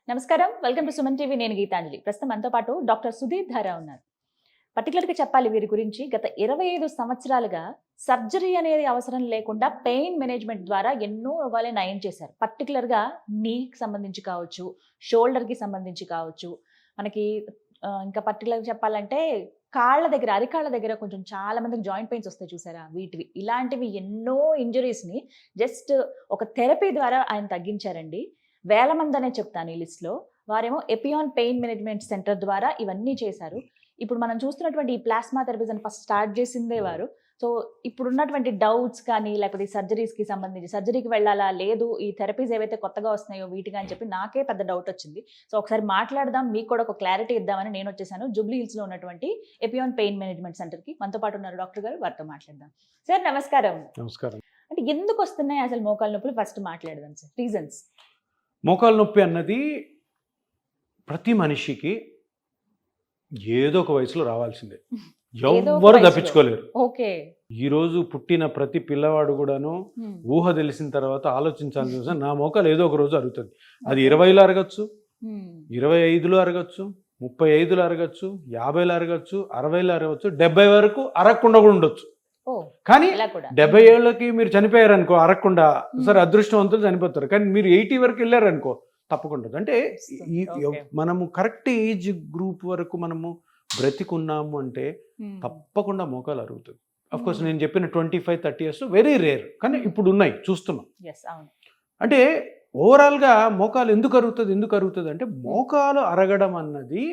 నమస్కారం, welcome to Suman TV. నేను గీతాంజలి. ప్రస్తుతం మనతో పాటు డాక్టర్ సుధీర్ ధారా ఉన్నారు. పర్టికులర్గా చెప్పాలి వీరి గురించి, గత 25 సంవత్సరాలుగా సర్జరీ అనేది అవసరం లేకుండా పెయిన్ మేనేజ్మెంట్ ద్వారా ఎన్నో రోగాలే నయం చేశారు. పర్టికులర్గా నీకి సంబంధించి కావచ్చు, షోల్డర్కి సంబంధించి కావచ్చు, మనకి ఇంకా పర్టికులర్గా చెప్పాలంటే కాళ్ళ దగ్గర, అరికాళ్ళ దగ్గర కొంచెం చాలా మందికి జాయింట్ పెయిన్స్ వస్తాయి చూసారా, వీటివి ఇలాంటివి ఎన్నో ఇంజరీస్ని జస్ట్ ఒక థెరపీ ద్వారా ఆయన తగ్గించారండి. వేల మంది అనే చెప్తాను ఈ లిస్ట్లో. వారేమో ఎపియాన్ పెయిన్ మేనేజ్మెంట్ సెంటర్ ద్వారా ఇవన్నీ చేశారు. ఇప్పుడు మనం చూస్తున్నటువంటి ఈ ప్లాస్మా థెరపీస్ అని ఫస్ట్ స్టార్ట్ చేసిందే వారు. సో ఇప్పుడున్నటువంటి డౌట్స్ కానీ, లేకపోతే సర్జరీస్కి సంబంధించి సర్జరీకి వెళ్ళాలా లేదు, ఈ థెరపీస్ ఏవైతే కొత్తగా వస్తున్నాయో వీటిగా అని చెప్పి నాకే పెద్ద డౌట్ వచ్చింది. సో ఒకసారి మాట్లాడదాం, మీకు కూడా ఒక క్లారిటీ ఇద్దామని నేను వచ్చేసాను జూబ్లీ హిల్స్లో ఉన్నటువంటి ఎపియాన్ పెయిన్ మేనేజ్మెంట్ సెంటర్కి. మనతో పాటు ఉన్నారు డాక్టర్ గారు, వారితో మాట్లాడదాం. సార్ నమస్కారం. నమస్కారం. అంటే ఎందుకు వస్తున్నాయి అసలు మోకాళ్ళ నొప్పులు, ఫస్ట్ మాట్లాడదాం సార్, రీజన్స్. మోకాలు నొప్పి అన్నది ప్రతి మనిషికి ఏదో ఒక వయసులో రావాల్సిందే, ఎవ్వరు తప్పించుకోలేరు. ఓకే. ఈరోజు పుట్టిన ప్రతి పిల్లవాడు కూడాను ఊహ తెలిసిన తర్వాత ఆలోచించాల్సిన అవసరం, నా మోకాలు ఏదో ఒక రోజు అరుగుతుంది. అది 20లో అరగచ్చు, 25లో అరగచ్చు, 35లో అరగచ్చు, 50లో అరగచ్చు, 60లో అరగచ్చు, 70 వరకు అరగకుండా కూడా ఉండొచ్చు. కానీ 70 ఏళ్ళకి మీరు చనిపోయారనుకో అరగకుండా, సరే అదృష్టవంతులు చనిపోతారు. కానీ మీరు 80 వరకు వెళ్ళారనుకో తప్పకుండా. అంటే మనము కరెక్ట్ ఏజ్ గ్రూప్ వరకు మనము బ్రతికున్నాము అంటే తప్పకుండా మోకాలు అరుగుతుంది. అఫ్ కోర్స్ నేను చెప్పిన 25-30 ఇయర్స్ వెరీ రేర్, కానీ ఇప్పుడు ఉన్నాయి, చూస్తున్నాం. అంటే ఓవరాల్గా మోకాలు ఎందుకు అరుగుతుంది అంటే, మోకాలు అరగడం అన్నది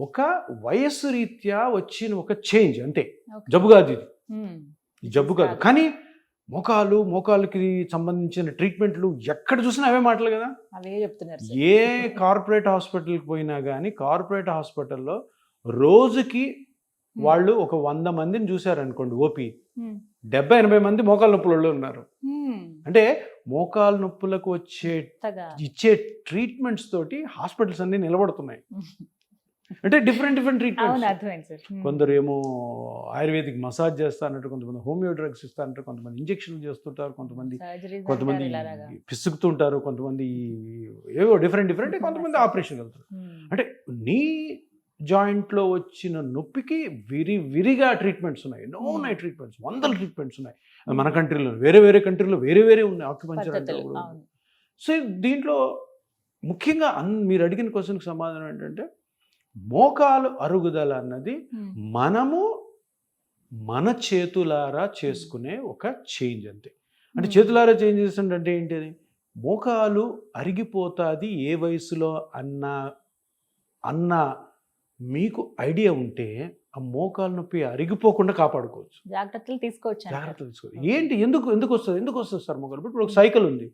ఒక వయస్సు రీత్యా వచ్చిన ఒక చేంజ్ అంతే, జబ్బు కాదు ఇది, జబ్బు కాదు. కానీ మోకాలుకి సంబంధించిన ట్రీట్మెంట్లు ఎక్కడ చూసినా అవే మాటలు కదా. ఏ కార్పొరేట్ హాస్పిటల్కి పోయినా కానీ, కార్పొరేట్ హాస్పిటల్లో రోజుకి వాళ్ళు ఒక 100 మందిని చూశారనుకోండి, ఓపీ 70-80 మంది మోకాలు నొప్పులలో ఉన్నారు. అంటే మోకాలు నొప్పులకు ఇచ్చే ట్రీట్మెంట్స్ తోటి హాస్పిటల్స్ అన్ని నిలబడుతున్నాయి. అంటే డిఫరెంట్ ట్రీట్మెంట్స్. కొందరు ఏమో ఆయుర్వేదిక్ మసాజ్ చేస్తారంటారు, కొంతమంది హోమియో డ్రగ్స్ ఇస్తారంటారు, కొంతమంది ఇంజక్షన్లు చేస్తుంటారు, కొంతమంది పిసుకుతుంటారు, కొంతమంది ఏవో డిఫరెంట్, కొంతమంది ఆపరేషన్ వెళ్తారు. అంటే నీ జాయింట్లో వచ్చిన నొప్పికి విరిగా ట్రీట్మెంట్స్ ఉన్నాయి, ఎన్నో ఉన్నాయి ట్రీట్మెంట్స్, 100 ట్రీట్మెంట్స్ ఉన్నాయి. మన కంట్రీలో వేరే కంట్రీలో వేరే ఉన్నాయి ఆక్యుపంచర్ అంటే. సో దీంట్లో ముఖ్యంగా మీరు అడిగిన క్వశ్చన్కి సమాధానం ఏంటంటే, మోకాలు అరుగుదల అన్నది మనము మన చేతులారా చేసుకునే ఒక చేంజ్ అంతే. అంటే చేతులారా చేంజ్ చేస్తుంటే ఏంటిది, మోకాలు అరిగిపోతుంది ఏ వయసులో అన్న మీకు ఐడియా ఉంటే ఆ మోకాలు నొప్పి అరిగిపోకుండా కాపాడుకోవచ్చు, జాగ్రత్తలు తీసుకోవచ్చు. ఏంటి ఎందుకు వస్తుంది సార్ మోకాలు? ఇప్పుడు ఒక సైకిల్ ఉంది,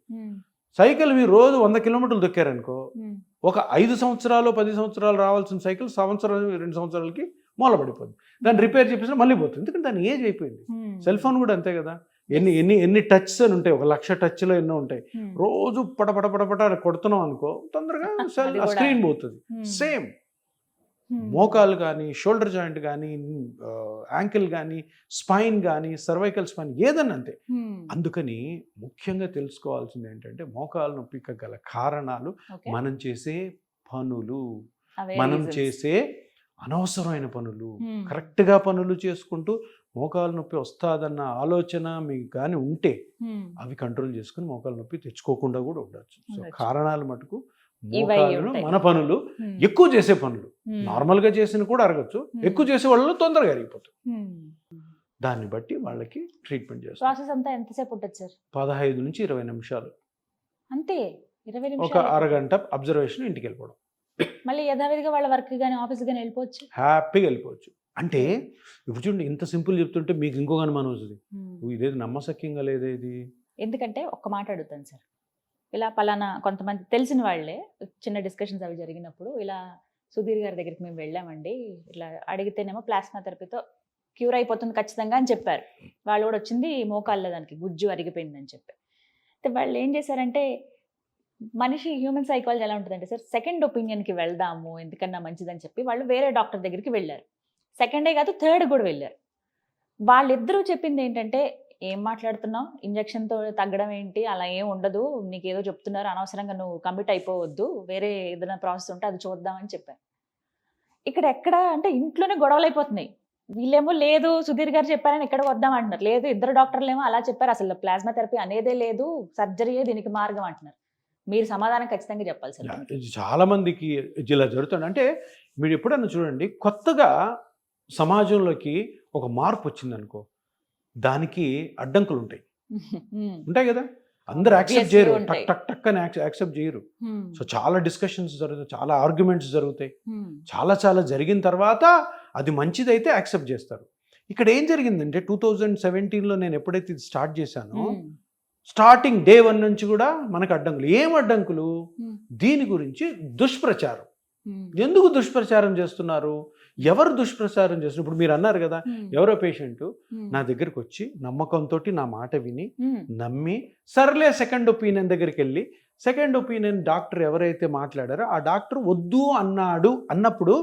సైకిల్ మీరు రోజు 100 కిలోమీటర్లు దొక్కారనుకో, ఒక 5 సంవత్సరాలు 10 సంవత్సరాలు రావాల్సిన సైకిల్ 2 సంవత్సరాలకి మూలపడిపోద్ది. దాన్ని రిపేర్ చేపిస్తే మళ్ళీ పోతుంది, ఎందుకంటే దాని ఏజ్ అయిపోయింది. సెల్ ఫోన్ కూడా అంతే కదా, ఎన్ని టచ్ అని ఉంటాయి, 1,00,000 టచ్లో ఎన్నో ఉంటాయి. రోజు పటపట కొడుతున్నాం అనుకో, తొందరగా స్క్రీన్ పోతుంది. సేమ్ మోకాలు కానీ, షోల్డర్ జాయింట్ కానీ, యాంకిల్ కానీ, స్పైన్ కానీ, సర్వైకల్ స్పైన్ ఏదన్నా అంతే. అందుకని ముఖ్యంగా తెలుసుకోవాల్సింది ఏంటంటే, మోకాలు నొప్పికి గల కారణాలు మనం చేసే పనులు, మనం చేసే అనవసరమైన పనులు. కరెక్ట్గా పనులు చేసుకుంటూ మోకాలు నొప్పి వస్తుందన్న ఆలోచన మీకు కానీ ఉంటే అవి కంట్రోల్ చేసుకుని మోకాలు నొప్పి తెచ్చుకోకుండా కూడా ఉండొచ్చు. సో కారణాలు మటుకు మోకాలు, మన పనులు, ఎక్కువ చేసే పనులు, నార్మల్ గా చేసిన కూడా అరగచ్చు, ఎక్కువ చేసే వాళ్ళు తొందరగా అరిగిపోతుంది. దాన్ని బట్టి వాళ్ళకి ట్రీట్మెంట్ చేస్తారు. ప్రాసెస్ అంతా ఎంతసేపు ఉంటుంది సార్? 15 నుంచి 20 నిమిషాలు అంతే. 20 నిమిషాలు, ఒక అరగంట అబ్జర్వేషన్, ఇంటికి వెళ్ళిపోవడం. మళ్ళీ యథావిధిగా వాళ్ళ వర్క్ కానీ ఆఫీస్ కానీ వెళ్ళిపోవచ్చు, హ్యాపీగా వెళ్ళిపోవచ్చు. అంటే ఇప్పుడు చూడండి, ఇంత సింపుల్ చెప్తుంటే మీకు ఇంకొక అనుమానం వస్తుంది, ఇదేది నమ్మశక్యంగా లేదా ఇది. ఎందుకంటే ఒక్క మాట అడుగుతాను సార్, ఇలా పలానా కొంతమంది తెలిసిన వాళ్ళే చిన్న డిస్కషన్స్ అవి జరిగినప్పుడు, ఇలా సుధీర్ గారి దగ్గరికి మేము వెళ్ళామండి, ఇట్లా అడిగితేనేమో ప్లాస్మా థెరపీతో క్యూర్ అయిపోతుంది ఖచ్చితంగా అని చెప్పారు. వాళ్ళు కూడా వచ్చింది మోకాళ్ళ దానికి గుజ్జు అరిగిపోయిందని చెప్పి. అయితే వాళ్ళు ఏం చేశారంటే, మనిషి హ్యూమన్ సైకాలజీ ఎలా ఉంటుందంటే సార్, సెకండ్ ఒపీనియన్కి వెళ్దాము ఎందుకన్నా మంచిదని చెప్పి వాళ్ళు వేరే డాక్టర్ దగ్గరికి వెళ్ళారు. సెకండే కాదు, థర్డ్ కూడా వెళ్ళారు. వాళ్ళిద్దరూ చెప్పింది ఏంటంటే, ఏం మాట్లాడుతున్నావు, ఇంజెక్షన్ తో తగ్గడం ఏంటి, అలా ఏం ఉండదు, నీకు ఏదో చెప్తున్నారు, అనవసరంగా నువ్వు కమిట్ అయిపోవద్దు, వేరే ఏదైనా ప్రాసెస్ ఉంటే అది చూద్దామని చెప్పాను. ఇక్కడ ఎక్కడ అంటే ఇంట్లోనే గొడవలు అయిపోతున్నాయి. వీళ్ళేమో లేదు సుధీర్ గారు చెప్పారని ఇక్కడ వద్దాం అంటున్నారు, లేదు ఇద్దరు డాక్టర్లు ఏమో అలా చెప్పారు, అసలు ప్లాస్మా థెరపీ అనేదే లేదు, సర్జరీయే దీనికి మార్గం అంటున్నారు. మీరు సమాధానం ఖచ్చితంగా చెప్పాలి సార్. ఇది చాలా మందికి ఇలా జరుగుతుంది. అంటే మీరు ఎప్పుడన్నా చూడండి, కొత్తగా సమాజంలోకి ఒక మార్పు వచ్చింది అనుకో, దానికి అడ్డంకులు ఉంటాయి ఉంటాయి కదా, అందరు యాక్సెప్ట్ చేయరు, టక్ టక్ టక్ అని యాక్సెప్ట్ చేయరు. సో చాలా డిస్కషన్స్ జరుగుతాయి, చాలా ఆర్గ్యుమెంట్స్ జరుగుతాయి, చాలా జరిగిన తర్వాత అది మంచిదైతే యాక్సెప్ట్ చేస్తారు. ఇక్కడ ఏం జరిగిందంటే 2017లో నేను ఎప్పుడైతే ఇది స్టార్ట్ చేశానో, స్టార్టింగ్ డే 1 నుంచి కూడా మనకు అడ్డంకులు. ఏం అడ్డంకులు? దీని గురించి దుష్ప్రచారం. ఎందుకు దుష్ప్రచారం చేస్తున్నారు, ఎవరు దుష్ప్రచారం చేస్తున్నారు? ఇప్పుడు మీరు అన్నారు కదా, ఎవరో పేషెంట్ నా దగ్గరికి వచ్చి నమ్మకంతో నా మాట విని నమ్మి సర్లే సెకండ్ ఒపీనియన్ దగ్గరికి వెళ్ళి, సెకండ్ ఒపీనియన్ డాక్టర్ ఎవరైతే మాట్లాడారో ఆ డాక్టర్ వద్దు అన్నప్పుడు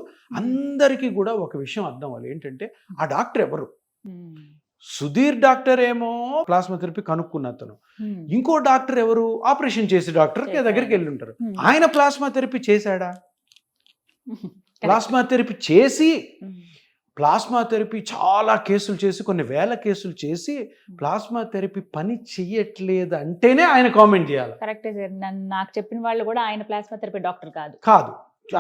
అందరికీ కూడా ఒక విషయం అర్థం అవ్వాలి. ఏంటంటే ఆ డాక్టర్ ఎవరు? సుధీర్ డాక్టర్ ఏమో ప్లాస్మా థెరపీ కనుక్కున్న అతను, ఇంకో డాక్టర్ ఎవరు? ఆపరేషన్ చేసే డాక్టర్ దగ్గరికి వెళ్ళి ఉంటారు. ఆయన ప్లాస్మా థెరపీ చేశాడా? ప్లాస్మా థెరపీ చేసి, ప్లాస్మా థెరపీ చాలా కేసులు చేసి, కొన్ని వేల కేసులు చేసి ప్లాస్మా థెరపీ పని చెయ్యట్లేదు అంటేనే ఆయన కామెంట్ చేయాలి. కరెక్టే సార్, నాకు చెప్పిన వాళ్ళు కూడా ఆయన ప్లాస్మా థెరపీ డాక్టర్ కాదు.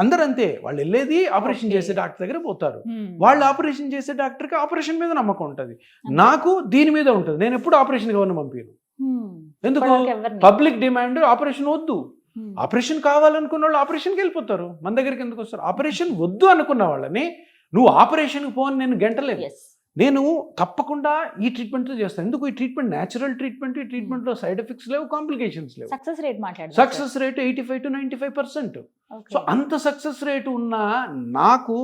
అందరూ అంతే, వాళ్ళు వెళ్ళేది ఆపరేషన్ చేసే డాక్టర్ దగ్గర పోతారు. వాళ్ళు ఆపరేషన్ చేసే డాక్టర్కి ఆపరేషన్ మీద నమ్మకం ఉంటుంది, నాకు దీని మీద ఉంటుంది. నేను ఎప్పుడు ఆపరేషన్ కావాలని పంపాను. ఎందుకు? పబ్లిక్ డిమాండ్ ఆపరేషన్ వద్దు. ఆపరేషన్ కావాలనుకున్న వాళ్ళు ఆపరేషన్కి వెళ్ళిపోతారు, మన దగ్గరికి ఎందుకు వస్తారు? ఆపరేషన్ వద్దు అనుకున్న వాళ్ళని నువ్వు ఆపరేషన్కి పోని నేను గంటలేదు. నేను తప్పకుండా ఈ ట్రీట్మెంట్తో చేస్తాను. ఎందుకు? ఈ ట్రీట్మెంట్ న్యాచురల్ ట్రీట్మెంట్, ఈ ట్రీట్మెంట్లో సైడ్ ఎఫెక్ట్స్ లేవు, కాంప్లికేషన్స్ లేవు. Success rate 85 to 95%. సో అంత సక్సెస్ రేట్ ఉన్న నాకు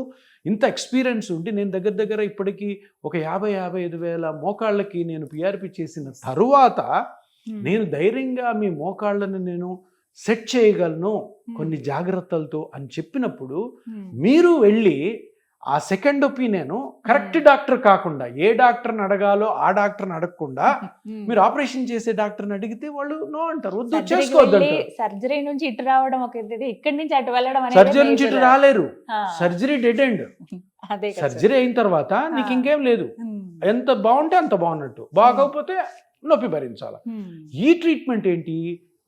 ఇంత ఎక్స్పీరియన్స్ ఉండి, నేను దగ్గర ఇప్పటికీ ఒక 50-55 వేల మోకాళ్ళకి నేను పిఆర్పి చేసిన తరువాత నేను ధైర్యంగా మీ మోకాళ్ళను నేను సెట్ చేయగలను కొన్ని జాగ్రత్తలతో అని చెప్పినప్పుడు, మీరు వెళ్ళి ఆ సెకండ్ ఒపీనియన్ కరెక్ట్ డాక్టర్ కాకుండా, ఏ డాక్టర్ని అడగాలో ఆ డాక్టర్ని అడగకుండా మీరు ఆపరేషన్ చేసే డాక్టర్ని అడిగితే వాళ్ళు నో అంటారు, వద్దు చేసుకోవద్దు. సర్జరీ నుంచి ఇటు రావడం ఒక ఇక్కడి నుంచి అటు వెళ్ళడం, సర్జరీ నుంచి ఇటు రాలేరు, సర్జరీ డెడ్ ఎండ్. సర్జరీ అయిన తర్వాత నీకు ఇంకేం లేదు, ఎంత బాగుంటే అంత బాగున్నట్టు, బాగోకపోతే నొప్పి భరించాలి. ఈ ట్రీట్మెంట్ ఏంటి?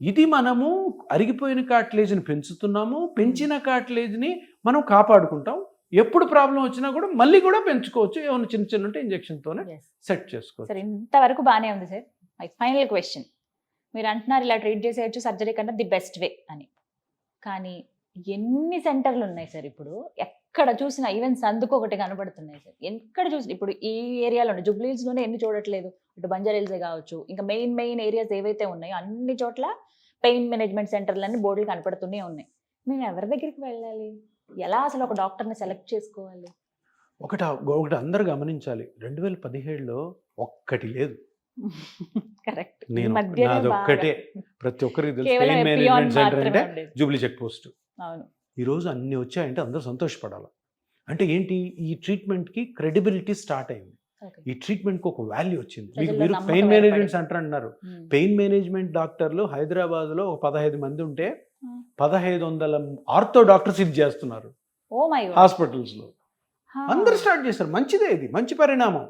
ఇది మనము అరిగిపోయిన కార్టిలేజ్ని పెంచుతున్నాము, పెంచిన కార్టిలేజ్ని మనం కాపాడుకుంటాం. ఎప్పుడు ప్రాబ్లం వచ్చినా కూడా మళ్ళీ కూడా పెంచుకోవచ్చు, ఏమైనా చిన్న ఉంటే ఇంజెక్షన్తోనే సెట్ చేసుకోవచ్చు. సార్ ఇంతవరకు బాగానే ఉంది సార్. మై ఫైనల్ క్వశ్చన్, మీరు అంటున్నారు ఇలా ట్రీట్ చేసేయచ్చు సర్జరీ కన్నా ది బెస్ట్ వే అని, కానీ ఎన్ని సెంటర్లు ఉన్నాయి సార్? ఇప్పుడు ఎక్కడ చూసినా, ఈవెన్ సందుకు ఒకటి కనబడుతున్నాయి సార్, ఎక్కడ చూసినా. ఇప్పుడు ఈ ఏరియాలో జూబ్లీహిల్స్లోనే ఎన్ని చూడట్లేదు, ఇటు బంజారాహిల్సే కావచ్చు, ఇంకా మెయిన్ ఏరియాస్ ఏవైతే ఉన్నాయో అన్ని చోట్ల పెయిన్ మేనేజ్మెంట్ సెంటర్లన్నీ బోర్డులు కనపడుతూనే ఉన్నాయి. మేము ఎవరి దగ్గరికి వెళ్ళాలి? ఎలా అసలు ఒక డాక్టర్ని సెలెక్ట్ చేసుకోవాలి? ఒకటి అందరు గమనించాలి, 2017లో ఒక్కటి లేదు. కరెక్ట్, నేను నాది ఒక్కటే, ప్రతి ఒక్కరికి తెలుసు, పెయిన్ మేనేజ్మెంట్ సెంటర్ అంటే జూబ్లీ చెక్ పోస్ట్. ఈరోజు అన్ని వచ్చాయంటే అందరూ సంతోషపడాలి. అంటే ఏంటి? ఈ ట్రీట్మెంట్కి క్రెడిబిలిటీ స్టార్ట్ అయింది, ఈ ట్రీట్మెంట్కి ఒక వాల్యూ వచ్చింది. మీరు పెయిన్ మేనేజ్మెంట్ సెంటర్ అంటున్నారు, పెయిన్ మేనేజ్మెంట్ డాక్టర్లు హైదరాబాద్లో ఒక 15 మంది ఉంటే 1500 ఆర్థో డాక్టర్స్ ఇది చేస్తున్నారు హాస్పిటల్స్లో. అందరు స్టార్ట్ చేస్తారు, మంచిదే, ఇది మంచి పరిణామం,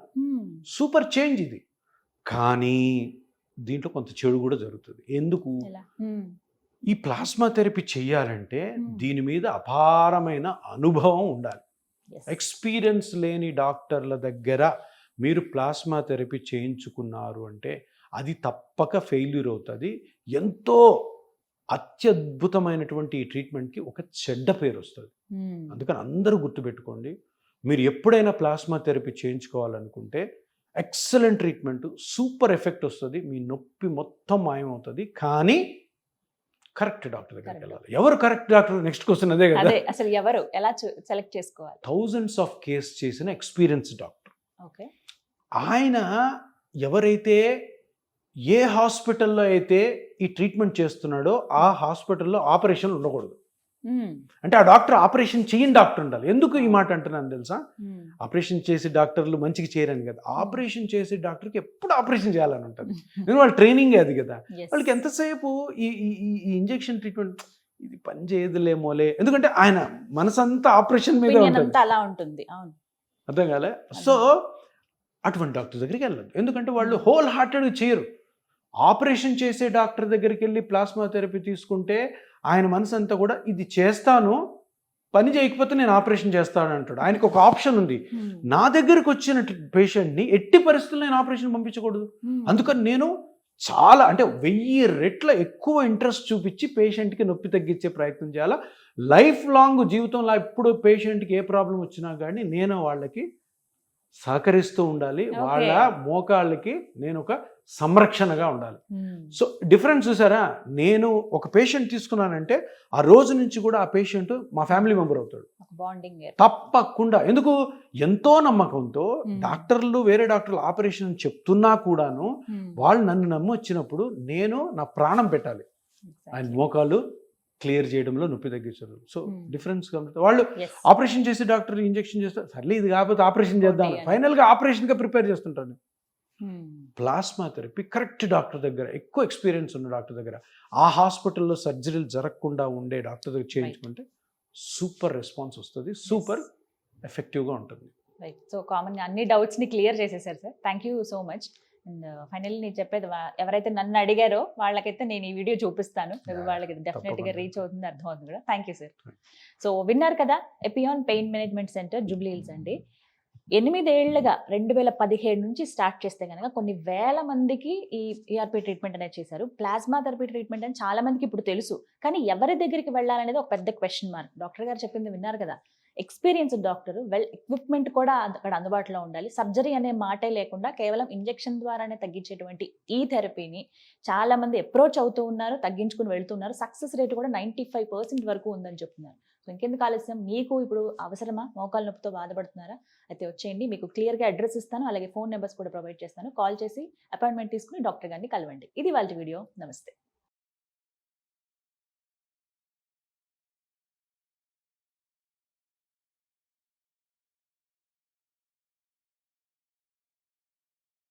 సూపర్ చేంజ్ ఇది. కానీ దీంట్లో కొంత చెడు కూడా జరుగుతుంది. ఎందుకు? ఈ ప్లాస్మా థెరపీ చెయ్యాలంటే దీని మీద అపారమైన అనుభవం ఉండాలి. ఎక్స్పీరియన్స్ లేని డాక్టర్ల దగ్గర మీరు ప్లాస్మా థెరపీ చేయించుకున్నారు అంటే అది తప్పక ఫెయిల్యూర్ అవుతుంది. ఎంతో అత్యద్భుతమైనటువంటి ఈ ట్రీట్మెంట్కి ఒక చెడ్డ పేరు వస్తుంది. అందుకని అందరూ గుర్తుపెట్టుకోండి, మీరు ఎప్పుడైనా ప్లాస్మా థెరపీ చేయించుకోవాలనుకుంటే ఎక్సలెంట్ ట్రీట్మెంట్, సూపర్ ఎఫెక్ట్ వస్తుంది, మీ నొప్పి మొత్తం మాయమవుతుంది. కానీ కరెక్ట్ డాక్టర్ దగ్గరికి వెళ్ళాలి. ఎవరు కరెక్ట్ డాక్టర్? నెక్స్ట్ క్వశ్చన్ అదే కదా, అసలు ఎవరు ఎలా సెలెక్ట్ చేసుకోవాలి? థౌజండ్స్ ఆఫ్ కేస్ చేసిన ఎక్స్పీరియన్స్ డాక్టర్. ఆయన ఎవరైతే ఏ హాస్పిటల్లో అయితే ఈ ట్రీట్మెంట్ చేస్తున్నాడో ఆ హాస్పిటల్లో ఆపరేషన్ ఉండకూడదు. అంటే ఆ డాక్టర్ ఆపరేషన్ చేయని డాక్టర్ ఉండాలి. ఎందుకు ఈ మాట అంటున్నాను తెలుసా? ఆపరేషన్ చేసే డాక్టర్లు మంచిగా చేయరని కదా, ఆపరేషన్ చేసే డాక్టర్కి ఎప్పుడు ఆపరేషన్ చేయాలని ఉంటుంది. నేను వాళ్ళ ట్రైనింగ్ అది కదా, వాళ్ళకి ఎంతసేపు ఈ ఇంజెక్షన్ ట్రీట్మెంట్ ఇది పని చేయదులేమోలే, ఎందుకంటే ఆయన మనసంతా ఆపరేషన్ మీద ఉంటుంది. అలా ఉంటుంది. అవును, అర్థం కాలే? సో అటువంటి డాక్టర్ దగ్గరికి వెళ్ళదు, ఎందుకంటే వాళ్ళు హోల్ హార్టెడ్గా చేయరు. ఆపరేషన్ చేసే డాక్టర్ దగ్గరికి వెళ్ళి ప్లాస్మా థెరపీ తీసుకుంటే ఆయన మనసు అంతా కూడా ఇది చేస్తాను, పని చేయకపోతే నేను ఆపరేషన్ చేస్తాను అంటాడు. ఆయనకు ఒక ఆప్షన్ ఉంది. నా దగ్గరకు వచ్చిన పేషెంట్ని ఎట్టి పరిస్థితుల్లో నేను ఆపరేషన్ పంపించకూడదు. అందుకని నేను చాలా అంటే 1000 రెట్ల ఎక్కువ ఇంట్రెస్ట్ చూపించి పేషెంట్కి నొప్పి తగ్గించే ప్రయత్నం చేయాలా. లైఫ్ లాంగ్ జీవితంలో ఎప్పుడు పేషెంట్కి ఏ ప్రాబ్లం వచ్చినా కానీ నేను వాళ్ళకి సహకరిస్తూ ఉండాలి. వాళ్ళ మోకాళ్ళకి నేను ఒక సంరక్షణగా ఉండాలి. సో డిఫరెన్స్ చూసారా, నేను ఒక పేషెంట్ తీసుకున్నానంటే ఆ రోజు నుంచి కూడా ఆ పేషెంట్ మా ఫ్యామిలీ మెంబర్ అవుతాడు తప్పకుండా. ఎందుకు? ఎంతో నమ్మకంతో డాక్టర్లు వేరే డాక్టర్లు ఆపరేషన్ చెప్తున్నా కూడాను వాళ్ళు నన్ను నమ్మి వచ్చినప్పుడు నేను నా ప్రాణం పెట్టాలి ఆయన మోకాళ్ళు క్లియర్ చేయడంలో, నొప్పి తగ్గించడం. సో డిఫరెన్స్ వాళ్ళు ఆపరేషన్ చేసి డాక్టర్ ఇంజెక్షన్ చేస్తారు, సర్లే ఇది కాకపోతే ఆపరేషన్ చేద్దాం, ఫైనల్గా ఆపరేషన్గా ప్రిపేర్ చేస్తుంటాను. ప్లాస్మా థెరపీ కరెక్ట్ డాక్టర్ దగ్గర, ఎక్కువ ఎక్స్పీరియన్స్ ఉన్న డాక్టర్ దగ్గర, ఆ హాస్పిటల్లో సర్జరీలు జరగకుండా ఉండే డాక్టర్ దగ్గర చేయించుకుంటే సూపర్ రెస్పాన్స్ వస్తుంది, సూపర్ ఎఫెక్టివ్గా ఉంటుంది. రైట్. సో కామన్ అన్ని డౌట్స్ని క్లియర్ చేసేసారు sir. Thank you so much. And finally నేను చెప్పేది, ఎవరైతే నన్ను అడిగారో వాళ్ళకైతే నేను ఈ వీడియో చూపిస్తాను, వాళ్ళకి డెఫినెట్గా రీచ్ అవుతుంది, అర్థం అవుతుంది కూడా. Thank you sir. సో విన్నారు కదా, Epione pain management centre, Jubilee hills అండి. 8 ఏళ్లుగా 2017 నుంచి స్టార్ట్ చేస్తే కనుక కొన్ని వేల మందికి ఈ ఈఆర్పీ ట్రీట్మెంట్ అనేది చేశారు. ప్లాస్మా థెరపీ ట్రీట్మెంట్ అని చాలా మందికి ఇప్పుడు తెలుసు, కానీ ఎవరి దగ్గరికి వెళ్ళాలనేది ఒక పెద్ద క్వశ్చన్ మార్క్. డాక్టర్ గారు చెప్పింది విన్నారు కదా, ఎక్స్పీరియన్స్డ్ డాక్టర్, వెల్ ఎక్విప్మెంట్ కూడా అక్కడ అందుబాటులో ఉండాలి. సర్జరీ అనే మాటే లేకుండా కేవలం ఇంజెక్షన్ ద్వారానే తగ్గించేటువంటి ఈ థెరపీని చాలా మంది అప్రోచ్ అవుతూ ఉన్నారు, తగ్గించుకుని వెళ్తున్నారు. సక్సెస్ రేట్ కూడా 95% వరకు ఉందని చెప్తున్నారు. సో ఇంకెందుకు ఆలస్యం, మీకు ఇప్పుడు అవసరమా? మోకాలు నొప్పితో బాధపడుతున్నారా? అయితే వచ్చేయండి, మీకు క్లియర్గా అడ్రస్ ఇస్తాను, అలాగే ఫోన్ నెంబర్స్ కూడా ప్రొవైడ్ చేస్తాను. కాల్ చేసి అపాయింట్మెంట్ తీసుకుని డాక్టర్ గారిని కలవండి. ఇది వాళ్ళ వీడియో. నమస్తే.